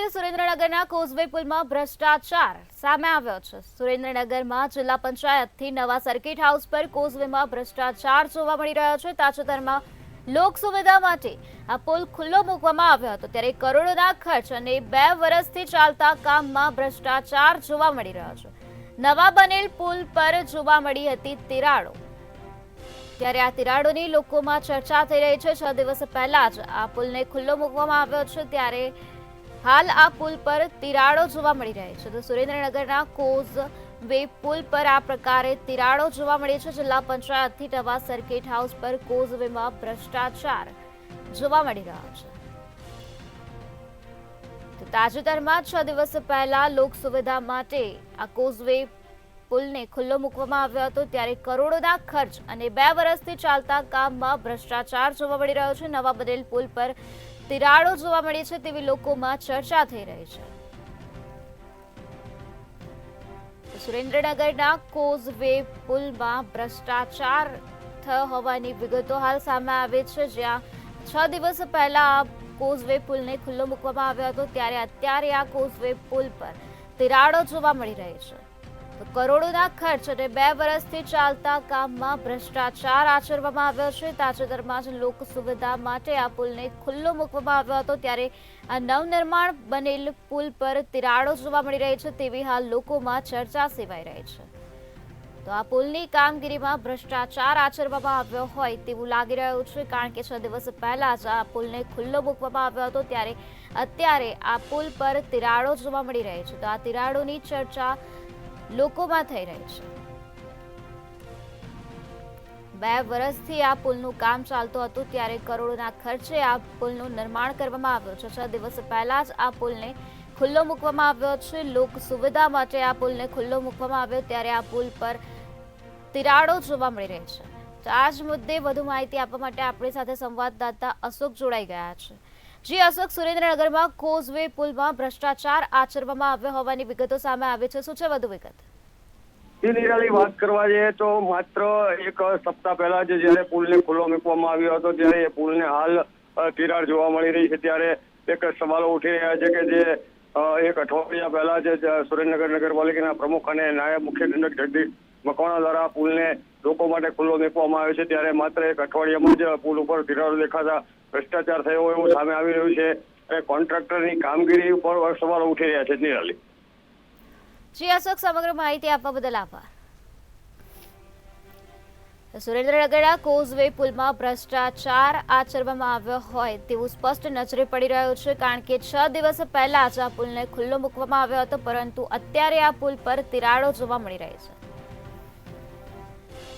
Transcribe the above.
સહિત સુરેન્દ્રનગરના કોઝવે પુલમાં ભ્રષ્ટાચાર સામે આવ્યો છે। સુરેન્દ્રનગરમાં જિલ્લા પંચાયતથી નવા સર્કિટ હાઉસ પર કોઝવેમાં ભ્રષ્ટાચાર જોવા મળી રહ્યો છે। તાજેતરમાં લોક સુવિધા માટે આ પુલ ખુલ્લો મૂકવામાં આવ્યો હતો, ત્યારે કરોડોના ખર્ચ અને 2 વર્ષથી ચાલતા કામમાં ભ્રષ્ટાચાર જોવા મળી રહ્યો છે। નવા બનેલ પુલ પર જોવા મળી હતી તિરાડો, ત્યારે આ તિરાડોની લોકોમાં ચર્ચા થઈ રહી છે। 6 દિવસ પહેલા જ આ પુલને ખુલ્લો મૂકવામાં આવ્યો છે, ત્યારે હાલ આ પુલ પર તિરાડો જોવા મળી રહી છે। તો સુરેન્દ્રનગરના કોઝવે પુલ પર આ પ્રકારે તિરાડો જોવા મળી છે। જિલ્લા પંચાયતથી નવા સર્કિટ હાઉસ પર કોઝવેમાં ભ્રષ્ટાચાર જોવા મળી રહ્યો છે। તો તાજેતરમાં 6 દિવસ પહેલા લોક સુવિધા માટે આ કોઝવે પુલને ખુલ્લો મૂકવામાં આવ્યો હતો, ત્યારે કરોડોના ખર્ચ અને 2 વર્ષથી ચાલતા કામમાં ભ્રષ્ટાચાર જોવા મળી રહ્યો છે। નવા બનેલ પુલ પર તિરાડો જોવા મળી છે તેવી લોકોમાં ચર્ચા થઈ રહી છે। સુરેન્દ્રનગરના કોઝવે પુલમાં ભ્રષ્ટાચાર થયો હોવાની વિગતો હાલ સામે આવી છે, જ્યાં 6 દિવસ પહેલા આ કોઝવે પુલને ખુલ્લો મૂકવામાં આવ્યો હતો, ત્યારે અત્યારે આ કોઝવે પુલ પર તિરાડો જોવા મળી રહી છે। તો કરોડોના ખર્ચ અને 2 વર્ષથી ચાલતા કામમાં ભ્રષ્ટાચાર આચરવામાં આવ્યો છે। તાજેતરમાં જ લોક સુવિધા માટે આ પુલને ખુલ્લો મૂકવામાં આવ્યો હતો, ત્યારે આ નવનિર્માણ બનેલ પુલ પર તિરાડો જોવા મળી રહી છે તેવી હાલ લોકોમાં ચર્ચા સેવાઈ રહી છે। તો આ પુલની કામગીરીમાં ભ્રષ્ટાચાર આચરવામાં આવ્યો હોય તેવું લાગી રહ્યું છે, કારણ કે 6 દિવસ પહેલા જ આ પુલને ખુલ્લો મૂકવામાં આવ્યો હતો, ત્યારે અત્યારે આ પુલ પર તિરાડો જોવા મળી રહી છે। તો આ તિરાડોની ચર્ચા લોકોમાં થઈ રહી છે। 2 વર્ષથી આ પુલનું કામ ચાલતું હતું, ત્યારે કરોડોના ખર્ચે આ પુલનું નિર્માણ કરવામાં આવ્યું છે। 6 દિવસ પહેલા જ આ પુલને ખુલ્લો મૂકવામાં આવ્યો છે। લોક સુવિધા માટે આ પુલને ખુલ્લો મૂકવામાં આવ્યો, ત્યારે આ પુલ પર તિરાડો જોવા મળી રહી છે। તો આ જ મુદ્દે વધુ માહિતી આપવા માટે આપણી સાથે સંવાદદાતા અશોક જોડાઈ ગયા છે। જી અશોક, સુરેન્દ્રનગરમાં કોઝવે પુલમાં ભ્રષ્ટાચાર આચરવામાં આવ્યો હોવાની વિગતો સામે આવી છે, શું છે વધુ વિગત? નિરાલી વાત કરવા જઈએ તો માત્ર 1 સપ્તાહ પહેલા જ જયારે પુલને ખુલ્લો મૂકવામાં આવ્યો હતો, ત્યારે એ પુલને હાલ તિરાડ જોવા મળી રહી છે। ત્યારે એક સવાલો ઉઠી રહ્યા છે કે જે 1 અઠવાડિયા પહેલા જ સુરેન્દ્રનગર નગરપાલિકાના પ્રમુખ અને નાયબ મુખ્ય દંડક જગદીશ મકવાણા દ્વારા પુલને લોકો માટે ખુલ્લો મૂકવામાં આવ્યો છે, ત્યારે માત્ર 1 અઠવાડિયામાં જ પુલ ઉપર તિરાડો દેખાતા ભ્રષ્ટાચાર થયો એવું સામે આવી રહ્યું છે અને કોન્ટ્રાક્ટરની કામગીરી ઉપર સવાલો ઉઠી રહ્યા છે। નિરાલી, જી અશોક, સમગ્ર માહિતી આપવા બદલ આભાર। સુરેન્દ્રનગરના કોઝવે પુલમાં ભ્રષ્ટાચાર આચરવામાં આવ્યો હોય તેવું સ્પષ્ટ નજરે પડી રહ્યું છે, કારણ કે 6 દિવસ પહેલા જ આ પુલને ખુલ્લો મૂકવામાં આવ્યો હતો, પરંતુ અત્યારે આ પુલ પર તિરાડો જોવા મળી રહી છે।